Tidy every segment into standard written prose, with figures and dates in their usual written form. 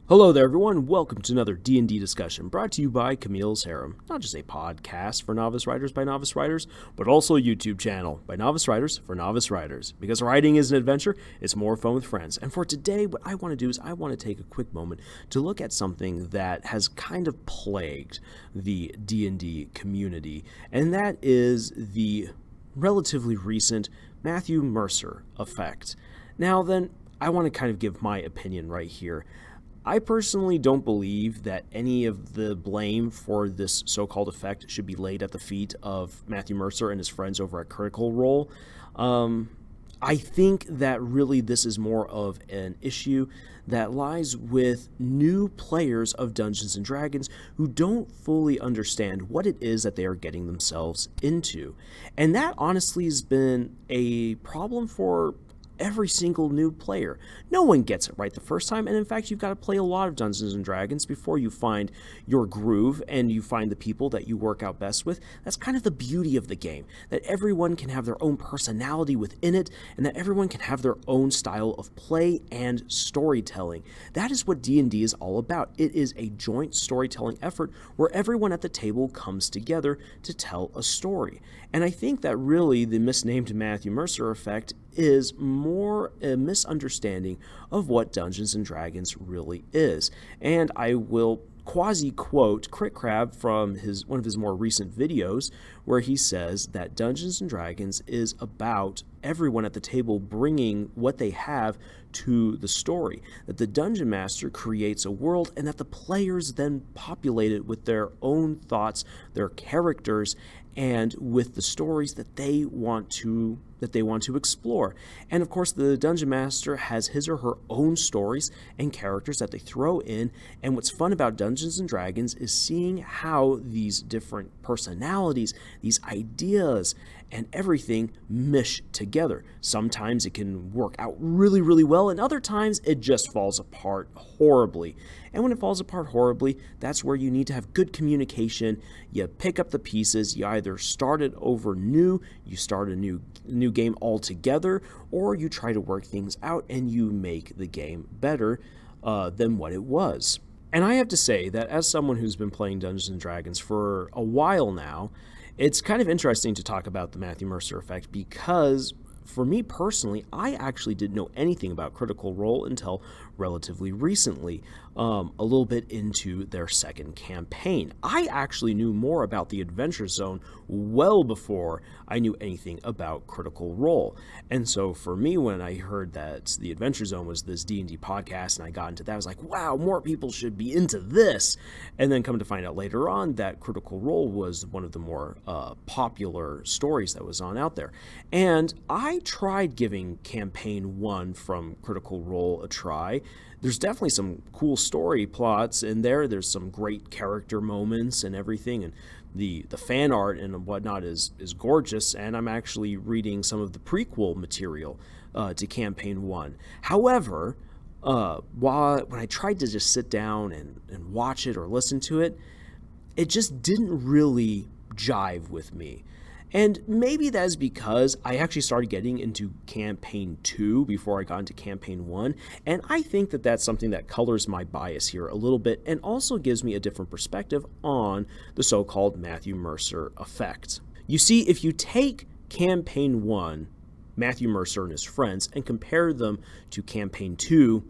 Hello there, everyone. Welcome to another D&D discussion brought to you by Camille's Harem. Not just a podcast for novice writers by novice writers, but also a YouTube channel by novice writers for novice writers. Because writing is an adventure, it's more fun with friends. And for today, what I want to do is I want to take a quick moment to look at something that has kind of plagued the D&D community, and that is the relatively recent Matthew Mercer Effect. Now then, I want to kind of give my opinion right here. I personally don't believe that any of the blame for this so-called effect should be laid at the feet of Matthew Mercer and his friends over at Critical Role. I think that really this is more of an issue that lies with new players of Dungeons & Dragons who don't fully understand what it is that they are getting themselves into. And that honestly has been a problem for every single new player. No one gets it right the first time, and in fact, you've got to play a lot of Dungeons & Dragons before you find your groove and you find the people that you work out best with. That's kind of the beauty of the game, that everyone can have their own personality within it, and that everyone can have their own style of play and storytelling. That is what D&D is all about. It is a joint storytelling effort where everyone at the table comes together to tell a story. And I think that really the misnamed Matthew Mercer Effect is more a misunderstanding of what Dungeons & Dragons really is. And I will quasi-quote Crit Crab from one of his more recent videos, where he says that Dungeons & Dragons is about everyone at the table bringing what they have to the story, that the Dungeon Master creates a world and that the players then populate it with their own thoughts, their characters, and with the stories that they want to explore. And of course, the Dungeon Master has his or her own stories and characters that they throw in. And what's fun about Dungeons & Dragons is seeing how these different personalities, these ideas, and everything mesh together. Sometimes it can work out really, really well, and other times it just falls apart horribly. And when it falls apart horribly, that's where you need to have good communication. You pick up the pieces, you either start it over new, you start a new game altogether, or you try to work things out and you make the game better than what it was. And I have to say that as someone who's been playing Dungeons & Dragons for a while now, it's kind of interesting to talk about the Matthew Mercer Effect because, for me personally, I actually didn't know anything about Critical Role until relatively recently, a little bit into their second campaign. I actually knew more about the Adventure Zone well before I knew anything about Critical Role. And so for me, when I heard that the Adventure Zone was this D&D podcast and I got into that, I was like, wow, more people should be into this. And then come to find out later on that Critical Role was one of the more popular stories that was on out there. And I tried giving Campaign 1 from Critical Role a try. There's definitely some cool story plots in there. There's some great character moments and everything, and the fan art and whatnot is gorgeous, and I'm actually reading some of the prequel material to Campaign 1. However, when I tried to just sit down and watch it or listen to it, it just didn't really jive with me. And maybe that's because I actually started getting into Campaign 2 before I got into Campaign 1, and I think that that's something that colors my bias here a little bit and also gives me a different perspective on the so-called Matthew Mercer Effect. You see, if you take Campaign 1, Matthew Mercer and his friends, and compare them to Campaign 2,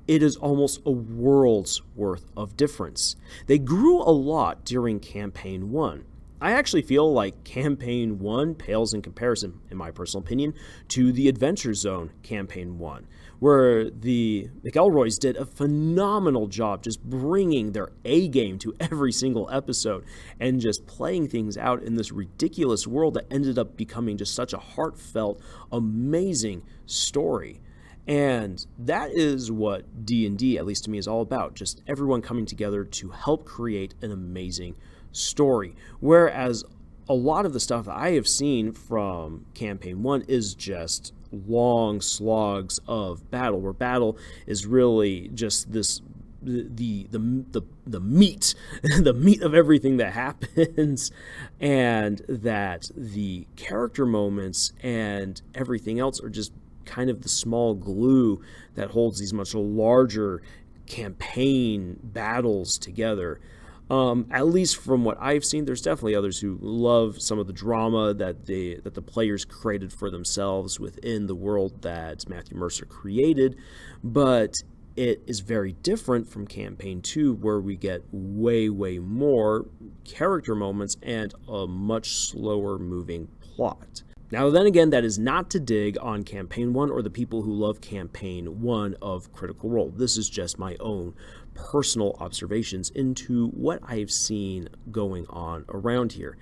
it is almost a world's worth of difference. They grew a lot during Campaign 1. I actually feel like Campaign 1 pales in comparison, in my personal opinion, to the Adventure Zone Campaign 1, where the McElroys did a phenomenal job just bringing their A-game to every single episode and just playing things out in this ridiculous world that ended up becoming just such a heartfelt, amazing story. And that is what D&D, at least to me, is all about, just everyone coming together to help create an amazing story, whereas a lot of the stuff I have seen from Campaign 1 is just long slogs of battle, where battle is really just this the meat the meat of everything that happens, and that the character moments and everything else are just kind of the small glue that holds these much larger campaign battles together. At least from what I've seen, there's definitely others who love some of the drama that the players created for themselves within the world that Matthew Mercer created, but it is very different from Campaign 2, where we get way more character moments and a much slower moving plot. Now then again, that is not to dig on Campaign 1 or the people who love Campaign 1 of Critical Role. This is just my own personal observations into what I've seen going on around here.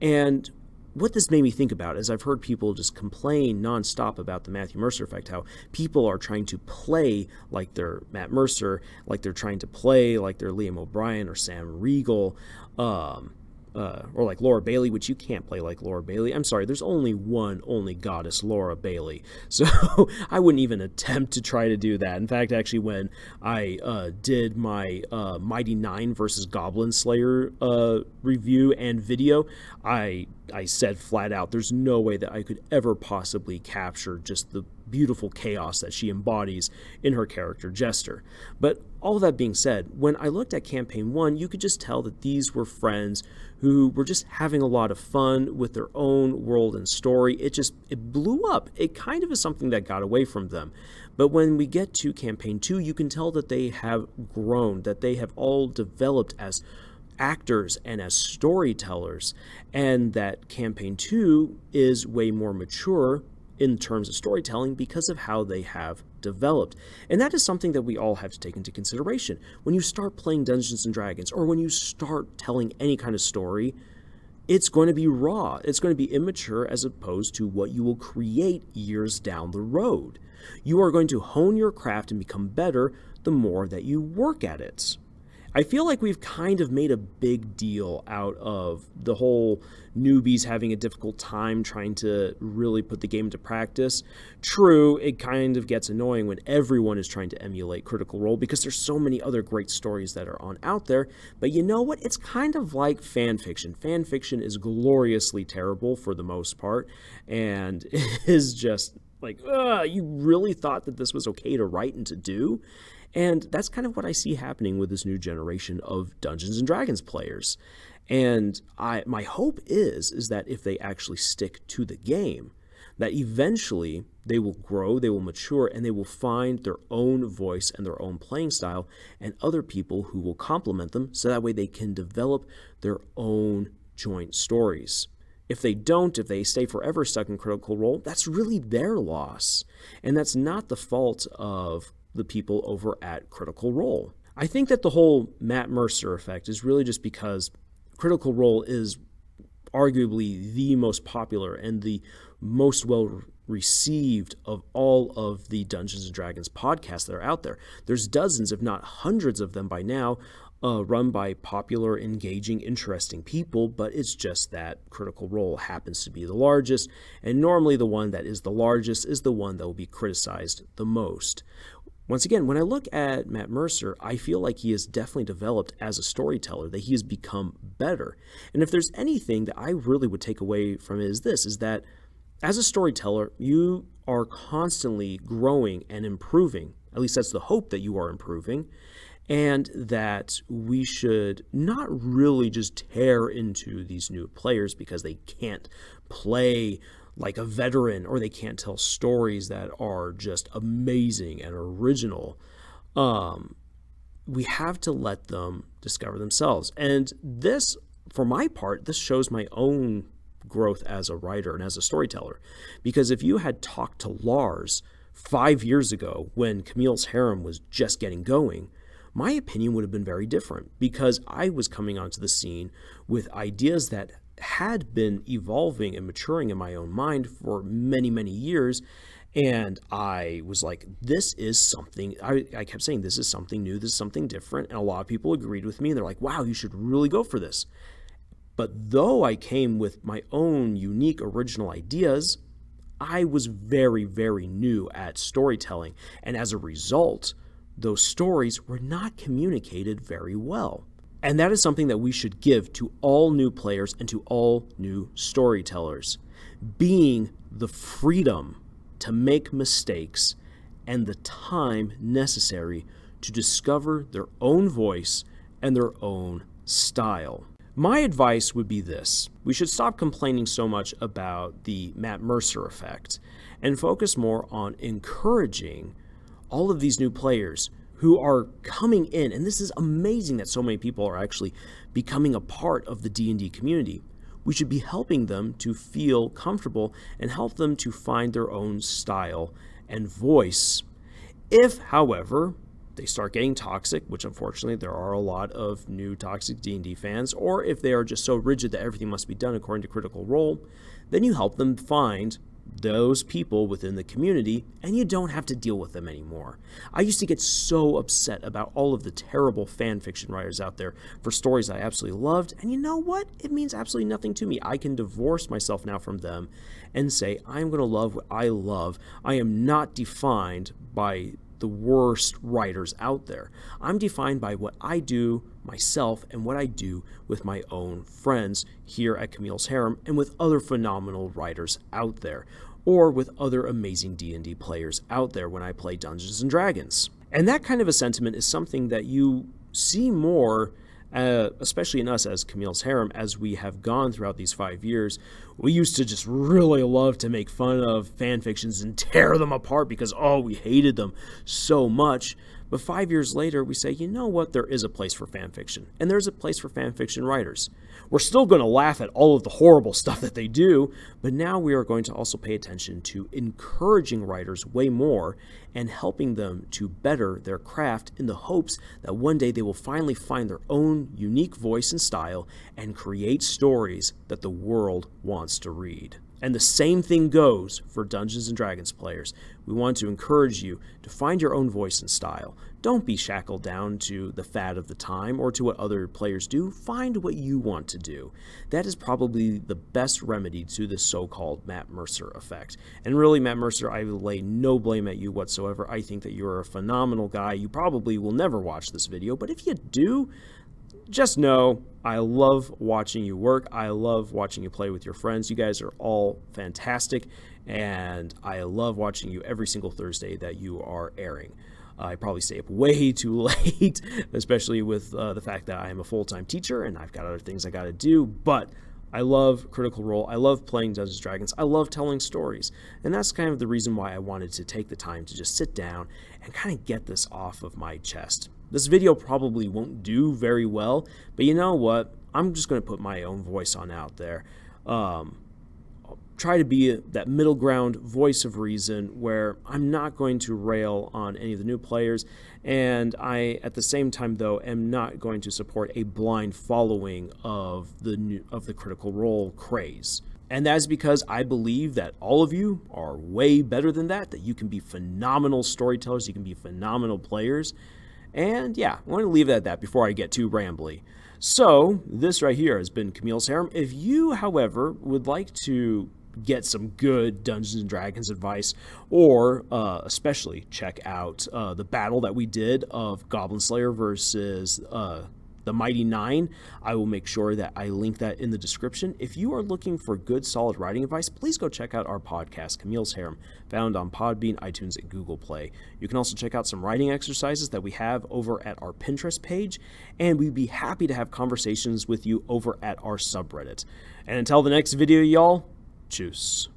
And what this made me think about is I've heard people just complain nonstop about the Matthew Mercer effect, how people are trying to play like they're Matt Mercer, like they're trying to play like they're Liam O'Brien or Sam Riegel, or like Laura Bailey, which you can't play like Laura Bailey. I'm sorry, there's only goddess, Laura Bailey. So I wouldn't even attempt to try to do that. In fact, actually, when I did my Mighty Nine versus Goblin Slayer review and video, I said flat out, there's no way that I could ever possibly capture just the beautiful chaos that she embodies in her character Jester. But all that being said, when I looked at Campaign 1, you could just tell that these were friends who were just having a lot of fun with their own world and story. It blew up. It kind of is something that got away from them. But when we get to Campaign 2, you can tell that they have grown, that they have all developed as actors and as storytellers, and that Campaign 2 is way more mature in terms of storytelling because of how they have developed. And that is something that we all have to take into consideration. When you start playing Dungeons & Dragons, or when you start telling any kind of story, it's going to be raw. It's going to be immature as opposed to what you will create years down the road. You are going to hone your craft and become better the more that you work at it. I feel like we've kind of made a big deal out of the whole newbies having a difficult time trying to really put the game into practice. True, it kind of gets annoying when everyone is trying to emulate Critical Role because there's so many other great stories that are out there. But you know what? It's kind of like fan fiction. Fan fiction is gloriously terrible for the most part, and it is just like, you really thought that this was okay to write and to do? And that's kind of what I see happening with this new generation of Dungeons & Dragons players. And my hope is that if they actually stick to the game, that eventually they will grow, they will mature, and they will find their own voice and their own playing style and other people who will complement them so that way they can develop their own joint stories. If they don't, if they stay forever stuck in Critical Role, that's really their loss. And that's not the fault of the people over at Critical Role. I think that the whole Matt Mercer effect is really just because Critical Role is arguably the most popular and the most well received of all of the Dungeons & Dragons podcasts that are out there. There's dozens, if not hundreds of them by now, run by popular, engaging, interesting people, but it's just that Critical Role happens to be the largest, and normally the one that is the largest is the one that will be criticized the most. Once again, when I look at Matt Mercer, I feel like he has definitely developed as a storyteller, that he has become better. And if there's anything that I really would take away from it is that as a storyteller, you are constantly growing and improving. At least that's the hope, that you are improving. And that we should not really just tear into these new players because they can't play like a veteran, or they can't tell stories that are just amazing and original. We have to let them discover themselves. And this, for my part, this shows my own growth as a writer and as a storyteller. Because if you had talked to Lars 5 years ago when Camille's Harem was just getting going, my opinion would have been very different, because I was coming onto the scene with ideas that had been evolving and maturing in my own mind for many, many years. And I was like, this is something, I kept saying, this is something new, this is something different. And a lot of people agreed with me, and they're like, wow, you should really go for this. But though I came with my own unique original ideas, I was very, very new at storytelling. And as a result, those stories were not communicated very well. And that is something that we should give to all new players and to all new storytellers, being the freedom to make mistakes and the time necessary to discover their own voice and their own style. My advice would be this: we should stop complaining so much about the Matt Mercer effect and focus more on encouraging all of these new players who are coming in. And this is amazing that so many people are actually becoming a part of the D&D community. We should be helping them to feel comfortable and help them to find their own style and voice. If, however, they start getting toxic, which unfortunately there are a lot of new toxic D&D fans, or if they are just so rigid that everything must be done according to Critical Role, then you help them find those people within the community, and you don't have to deal with them anymore. I used to get so upset about all of the terrible fan fiction writers out there for stories I absolutely loved, and you know what? It means absolutely nothing to me. I can divorce myself now from them and say, I'm going to love what I love. I am not defined by the worst writers out there. I'm defined by what I do myself and what I do with my own friends here at Camille's Harem and with other phenomenal writers out there, or with other amazing D&D players out there when I play Dungeons & Dragons. And that kind of a sentiment is something that you see more, especially in us as Camille's Harem, as we have gone throughout these 5 years. We used to just really love to make fun of fan fictions and tear them apart because, we hated them so much. But 5 years later, we say, you know what? There is a place for fan fiction, and there's a place for fan fiction writers. We're still going to laugh at all of the horrible stuff that they do, but now we are going to also pay attention to encouraging writers way more and helping them to better their craft in the hopes that one day they will finally find their own unique voice and style and create stories that the world wants to read. And the same thing goes for Dungeons & Dragons players. We want to encourage you to find your own voice and style. Don't be shackled down to the fad of the time or to what other players do. Find what you want to do. That is probably the best remedy to this so-called Matt Mercer effect. And really, Matt Mercer, I lay no blame at you whatsoever. I think that you're a phenomenal guy. You probably will never watch this video, but if you do, just know I love watching you work. I love watching you play with your friends. You guys are all fantastic, and I love watching you every single Thursday that you are airing. I probably stay up way too late, especially with the fact that I am a full-time teacher and I've got other things I got to do, but I love Critical Role. I love playing Dungeons & Dragons. I love telling stories, and that's kind of the reason why I wanted to take the time to just sit down and kind of get this off of my chest. This video probably won't do very well, but you know what? I'm just going to put my own voice on out there. I'll try to be that middle ground voice of reason where I'm not going to rail on any of the new players, and I, at the same time, though, am not going to support a blind following of the Critical Role craze. And that's because I believe that all of you are way better than that you can be phenomenal storytellers, you can be phenomenal players. And yeah, I want to leave it at that before I get too rambly. So this right here has been Camille's Harem. If you, however, would like to get some good Dungeons & Dragons advice, or especially check out the battle that we did of Goblin Slayer versus the Mighty Nine, I will make sure that I link that in the description. If you are looking for good, solid writing advice, please go check out our podcast, Camille's Harem, found on Podbean, iTunes, and Google Play. You can also check out some writing exercises that we have over at our Pinterest page, and we'd be happy to have conversations with you over at our subreddit. And until the next video, y'all, tschüss.